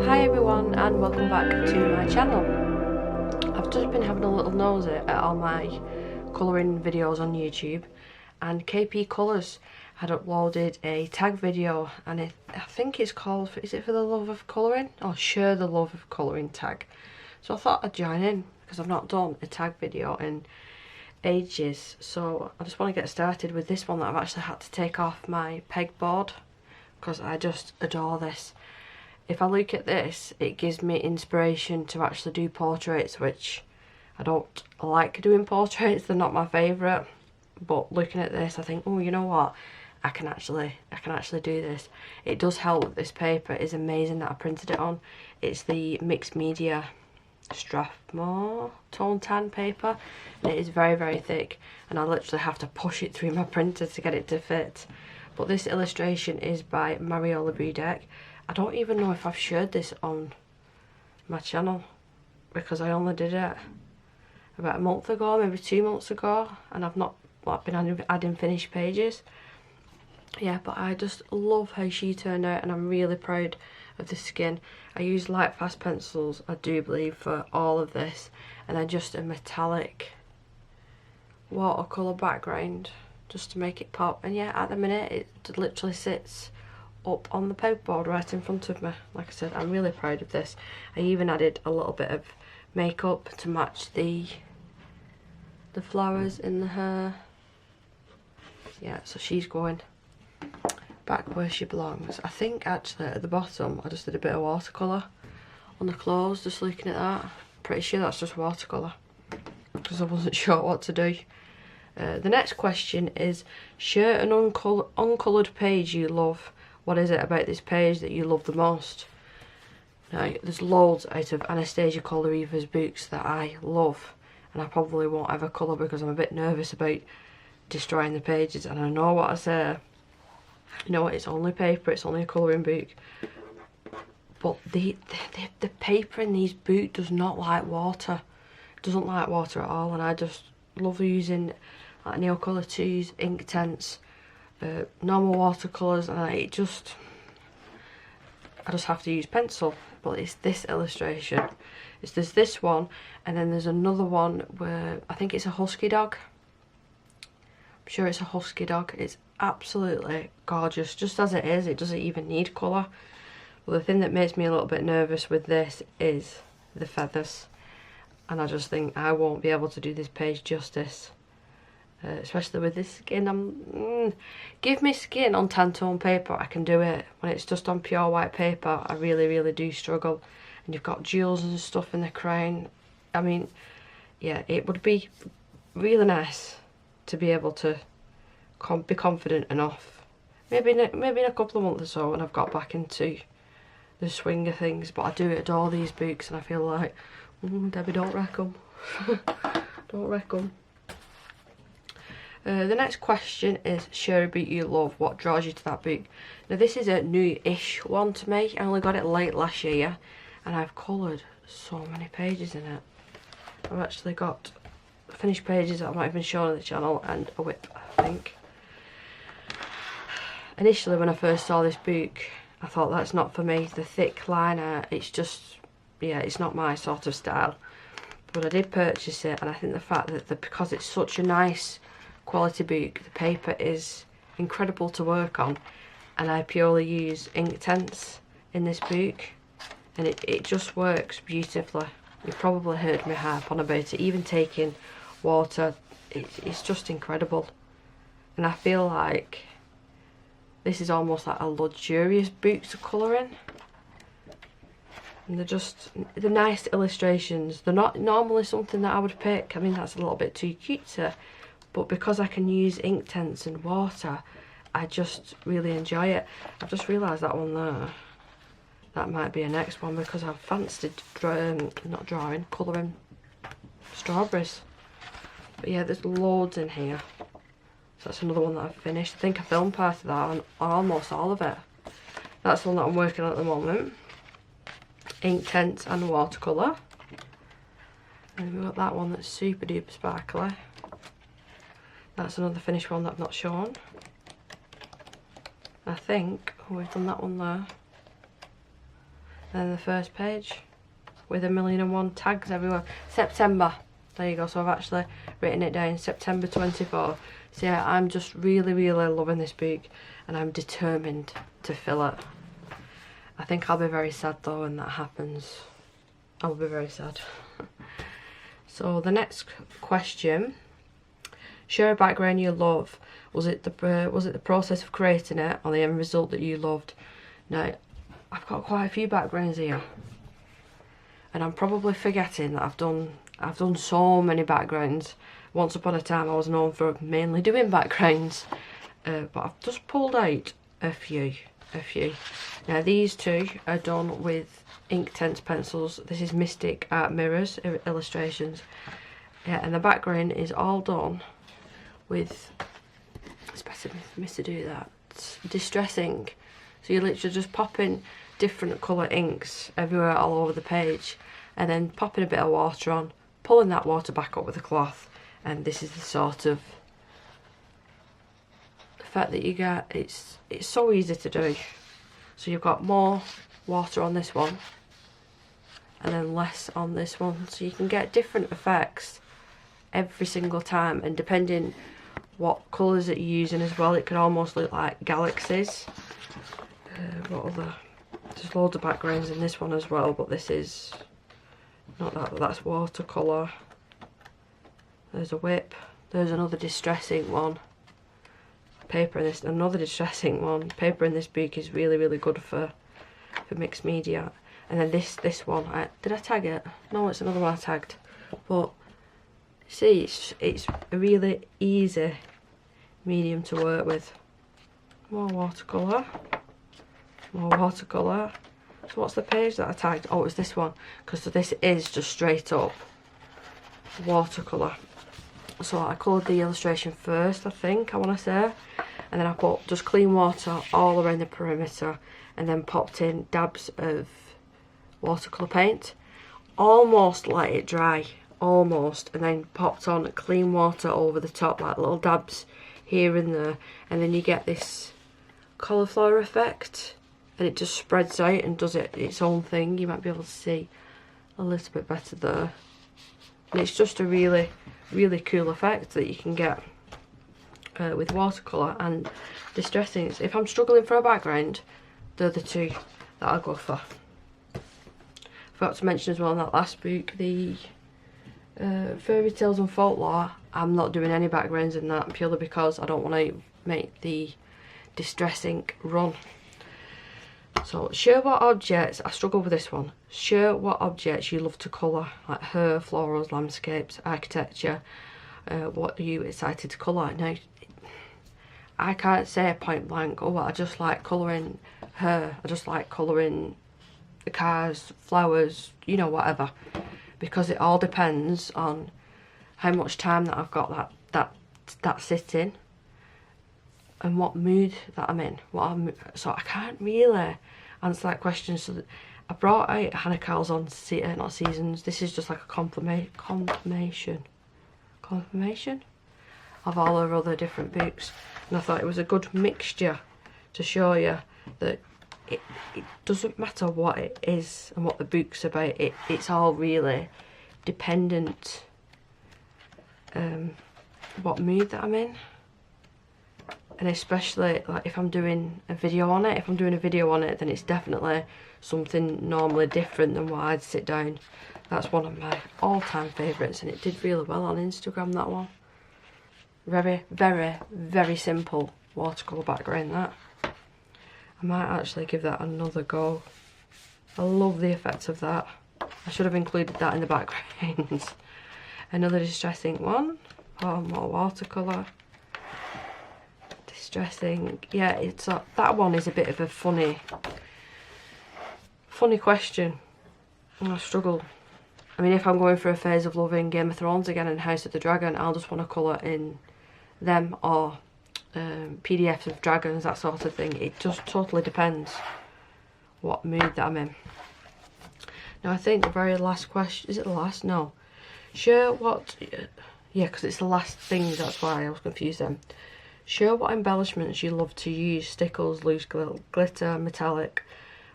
Hi everyone and welcome back to my channel. I've just been having a little nosy at all my colouring videos on YouTube, and KP Colours had uploaded a tag video, and I think it's called, is it For the Love of Colouring? Or Share the Love of Colouring tag. So I thought I'd join in because I've not done a tag video in ages, so I just want to get started with this one that I've actually had to take off my pegboard because I just adore this. If I look at this, it gives me inspiration to actually do portraits, which I don't like doing portraits, they're not my favourite. But looking at this, I think, oh, you know what, I can actually do this. It does help that this paper is amazing that I printed it on. It's the mixed media Strathmore tone tan paper, and it is very, very thick, and I literally have to push it through my printer to get it to fit. But this illustration is by Mariola Budek. I don't even know if I've shared this on my channel because I only did it about a month ago, maybe 2 months ago, and I've not been adding finished pages. Yeah, but I just love how she turned out, and I'm really proud of the skin. I used light fast pencils, I do believe, for all of this, and then just a metallic watercolor background just to make it pop. And yeah, at the minute it literally sits up on the pegboard right in front of me. Like I said, I'm really proud of this. I even added a little bit of makeup to match the flowers in the hair. Yeah, so she's going back where she belongs. I think actually at the bottom I just did a bit of watercolour on the clothes, just looking at that. Pretty sure that's just watercolour because I wasn't sure what to do. The next question is, share an uncoloured page you love. What is it about this page that you love the most? Now, there's loads out of Anastasia Coloriva's books that I love, and I probably won't ever colour because I'm a bit nervous about destroying the pages, and I know what I say. You know what, it's only paper, it's only a colouring book. But the paper in these books does not like water. It doesn't like water at all, and I just love using like Neocolor 2s, Inktense, normal watercolours, and I just have to use pencil. But it's this illustration. There's this one, and then there's another one where I think it's a husky dog. I'm sure it's a husky dog. It's absolutely gorgeous, just as it is. It doesn't even need colour. But the thing that makes me a little bit nervous with this is the feathers, and I just think I won't be able to do this page justice. Especially with this skin. Give me skin on Tantone paper, I can do it. When it's just on pure white paper, I really, really do struggle. And you've got jewels and stuff in the crown. I mean, yeah, it would be really nice to be able to be confident enough. Maybe in a couple of months or so when I've got back into the swing of things. But I do adore these books, and I feel like, Debbie, don't wreck them. Don't wreck them. The next question is, share a book you love. What draws you to that book? Now this is a new-ish one to me. I only got it late last year, and I've coloured so many pages in it. I've actually got finished pages that I've not even shown on the channel, and a whip, I think. Initially when I first saw this book, I thought that's not for me. The thick liner, it's just, yeah, it's not my sort of style. But I did purchase it, and I think the fact that because it's such a nice quality book, the paper is incredible to work on, and I purely use Inktense in this book, and it just works beautifully. You've probably heard me harp on about it, even taking water, it's just incredible. And I feel like this is almost like a luxurious book to colour in. And they're nice illustrations. They're not normally something that I would pick. I mean, that's a little bit too cutesy. But because I can use Inktense and water, I just really enjoy it. I've just realised that one there, that might be a next one, because I've fancied colouring strawberries. But yeah, there's loads in here. So that's another one that I've finished. I think I filmed part of that, and almost all of it. That's the one that I'm working on at the moment. Inktense and watercolour. And we've got that one that's super duper sparkly. That's another finished one that I've not shown. I think we've done that one there. Then the first page with 1,000,001 tags everywhere. September. There you go. So I've actually written it down. September 24. So yeah, I'm just really, really loving this book, and I'm determined to fill it. I think I'll be very sad though when that happens. I'll be very sad. So the next question: share a background you love. Was it the process of creating it, or the end result that you loved? Now, I've got quite a few backgrounds here, and I'm probably forgetting that I've done so many backgrounds. Once upon a time I was known for mainly doing backgrounds, but I've just pulled out a few. Now these two are done with Inktense pencils. This is Mystic Art Mirrors illustrations. Yeah, and the background is all done with, it's better for me to do that, distressing. So you literally just pop in different colour inks everywhere all over the page, and then popping a bit of water on, pulling that water back up with a cloth, and this is the sort of effect that you get. It's so easy to do. So you've got more water on this one and then less on this one, so you can get different effects every single time, and depending what colours that you're using as well, it can almost look like galaxies. What other? There's loads of backgrounds in this one as well, but this is not that, but that's watercolour. There's a whip. There's another distressing one. Paper in this, another distressing one. Paper in this book is really, really good for mixed media. And then this one, did I tag it? No, it's another one I tagged. But see, it's a really easy medium to work with. More watercolour. More watercolour. So what's the page that I tagged? Oh, it's this one, because this is just straight up watercolour. So I coloured the illustration first, I think, I want to say, and then I put just clean water all around the perimeter, and then popped in dabs of watercolour paint, almost let it dry, almost, and then popped on clean water over the top, like little dabs here and there, and then you get this cauliflower effect, and it just spreads out and does its own thing. You might be able to see a little bit better there, and it's just a really, really cool effect that you can get with watercolour and distressing. If I'm struggling for a background, they're the two that I'll go for. Forgot to mention as well in that last book, the Fairy Tales and Folklore, I'm not doing any backgrounds in that, purely because I don't want to make the distressing run. So share what objects, I struggle with this one, share what objects you love to colour, like hair, florals, landscapes, architecture. What are you excited to colour? Now, I can't say point blank, oh, I just like colouring hair, I just like colouring the cars, flowers, you know, whatever, because it all depends on how much time that I've got that sitting, and what mood that I'm in. So I can't really answer that question. So I brought out Hannah Cowell's on not seasons. This is just like a confirmation of all her other different books, and I thought it was a good mixture to show you that it doesn't matter what it is and what the book's about. It's all really dependent what mood that I'm in. And especially like if I'm doing a video on it, then it's definitely something normally different than what I'd sit down. That's one of my all-time favourites, and it did really well on Instagram, that one. Very, very, very simple watercolour background, that. I might actually give that another go. I love the effect of that. I should have included that in the background. Another distressing one. Oh, more watercolour. Distressing. Yeah, it's that one is a bit of a funny question. I struggle. I mean, if I'm going for a phase of loving Game of Thrones again and House of the Dragon, I'll just want to colour in them, or PDFs of dragons, that sort of thing. It just totally depends what mood that I'm in. Now I think the very last question, is it the last? No. Share what, yeah, because it's the last thing, that's why I was confused then. Show what embellishments you love to use: stickles, loose glitter, metallic,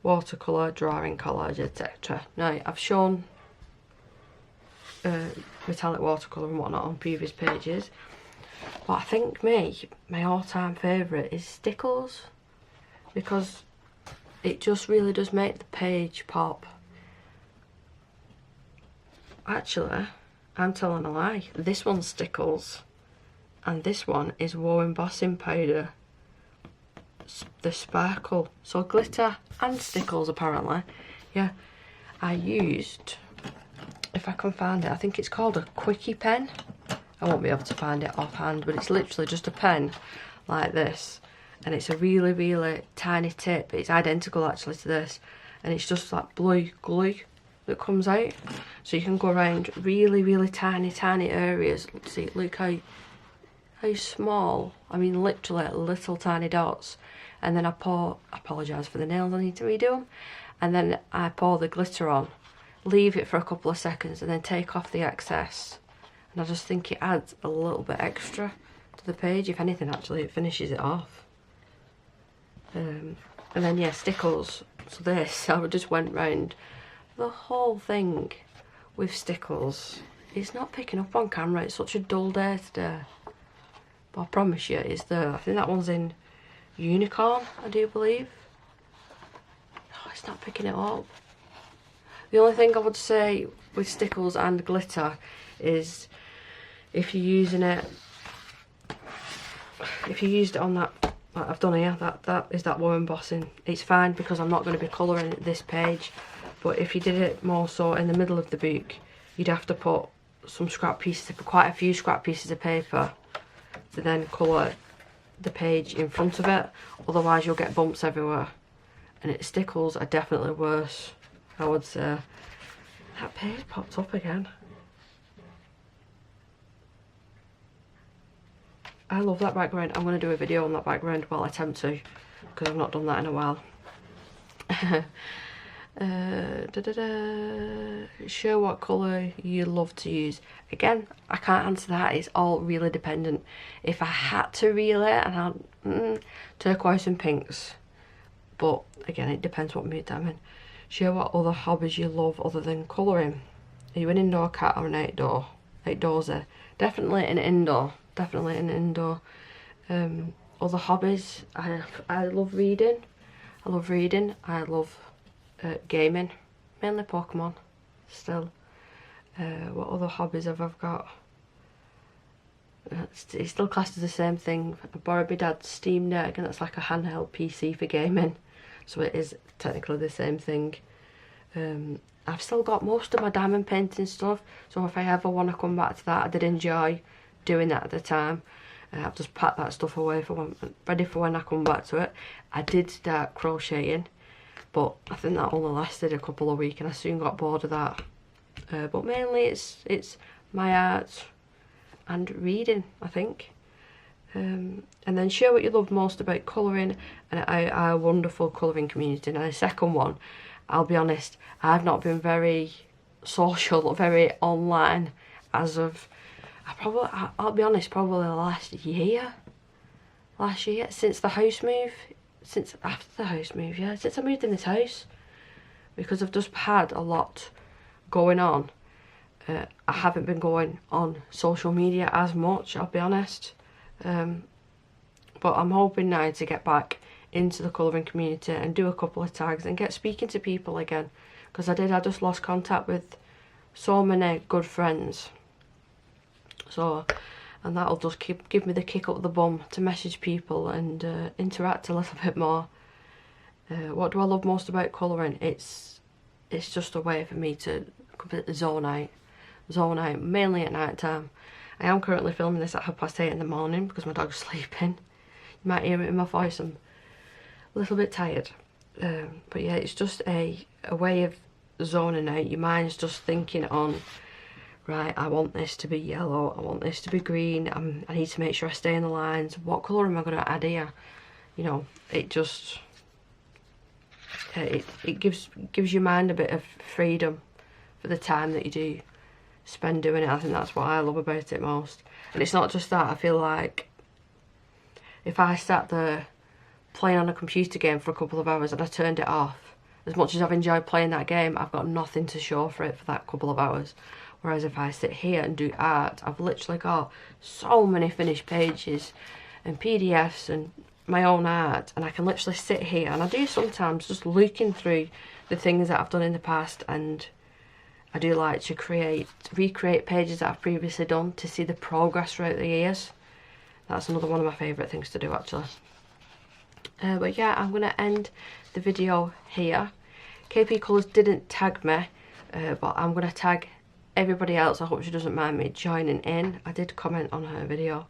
watercolor, drawing, collage, etc. Now, I've shown metallic watercolor and whatnot on previous pages, but I think my all-time favourite is stickles, because it just really does make the page pop. Actually, I'm telling a lie. This one's stickles, and this one is Woe Embossing Powder, the sparkle. So glitter and stickles apparently. Yeah, I used, if I can find it, I think it's called a quickie pen. I won't be able to find it offhand, but it's literally just a pen like this, and it's a really, really tiny tip. It's identical actually to this, and it's just like blue glue that comes out, so you can go around really, really tiny areas. See, look how small, I mean literally little tiny dots. And then I pour, I apologise for the nails, I need to redo them, and then I pour the glitter on, leave it for a couple of seconds, and then take off the excess, and I just think it adds a little bit extra to the page. If anything, actually it finishes it off. And then yeah, stickles. So this, I just went round the whole thing with stickles. It's not picking up on camera, it's such a dull day today, but I promise you it's there. I think that one's in unicorn, I do believe. Oh, it's not picking it up. The only thing I would say with stickles and glitter is if you're using it, if you used it on that, like I've done here, that is that Woe Embossing, it's fine because I'm not going to be colouring this page. But if you did it more so in the middle of the book, you'd have to put some scrap pieces, quite a few scrap pieces of paper, to then colour the page in front of it. Otherwise you'll get bumps everywhere. And stickles are definitely worse, I would say. That page popped up again. I love that background. I'm going to do a video on that background, well, attempt to, because I've not done that in a while. Show what colour you love to use. Again, I can't answer that, it's all really dependent. If I had to reel it, and turquoise and pinks, but again it depends what mood I'm in. Show what other hobbies you love other than colouring. Are you an indoor cat or an outdoorsy? Definitely an indoor, definitely an indoor. Other hobbies, I love reading, I love gaming, mainly Pokemon still. What other hobbies have I got? It's still classed as the same thing. I borrowed my dad's Steam Deck, and that's like a handheld PC for gaming, so it is technically the same thing. I've still got most of my diamond painting stuff, so if I ever want to come back to that, I did enjoy doing that at the time. I've just packed that stuff away for when, ready for when I come back to it. I did start crocheting, but I think that only lasted a couple of weeks and I soon got bored of that. But mainly it's my art and reading, I think. And then share what you love most about colouring and our wonderful colouring community. And the second one, I'll be honest, I've not been very social, very online as of, I'll be honest, probably last year, since the house move, since after the house move, yeah, since I moved in this house, because I've just had a lot going on. I haven't been going on social media as much, I'll be honest, but I'm hoping now to get back into the colouring community and do a couple of tags and get speaking to people again, because I just lost contact with so many good friends. So, and that'll just give me the kick up the bum to message people and interact a little bit more. What do I love most about colouring? It's just a way for me to completely zone out, mainly at night time. I am currently filming this at 8:30 in the morning because my dog's sleeping. You might hear it in my voice, I'm a little bit tired. But yeah, it's just a way of zoning out. Your mind's just thinking on, right, I want this to be yellow, I want this to be green, I need to make sure I stay in the lines, what colour am I going to add here? You know, it just, it gives your mind a bit of freedom for the time that you do spend doing it. I think that's what I love about it most. And it's not just that, I feel like if I sat there playing on a computer game for a couple of hours and I turned it off, as much as I've enjoyed playing that game, I've got nothing to show for it for that couple of hours. Whereas if I sit here and do art, I've literally got so many finished pages and PDFs and my own art, and I can literally sit here, and I do sometimes just looking through the things that I've done in the past, and I do like to recreate pages that I've previously done to see the progress throughout the years. That's another one of my favourite things to do, actually. But yeah, I'm going to end the video here. KP Colours didn't tag me, but I'm going to tag everybody else. I hope she doesn't mind me joining in. I did comment on her video,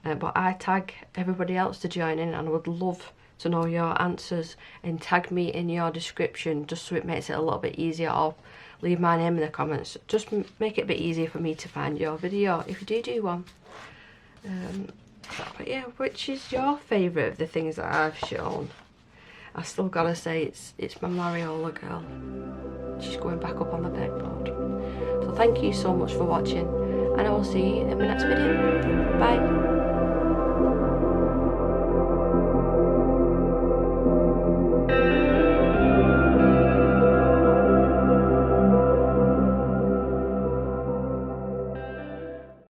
but I tag everybody else to join in, and I would love to know your answers, and tag me in your description just so it makes it a little bit easier, or leave my name in the comments. Just make it a bit easier for me to find your video if you do one. But yeah, which is your favourite of the things that I've shown? I still gotta say it's my Mariola girl. She's going back up on the backboard. So thank you so much for watching, and I will see you in my next video. Bye.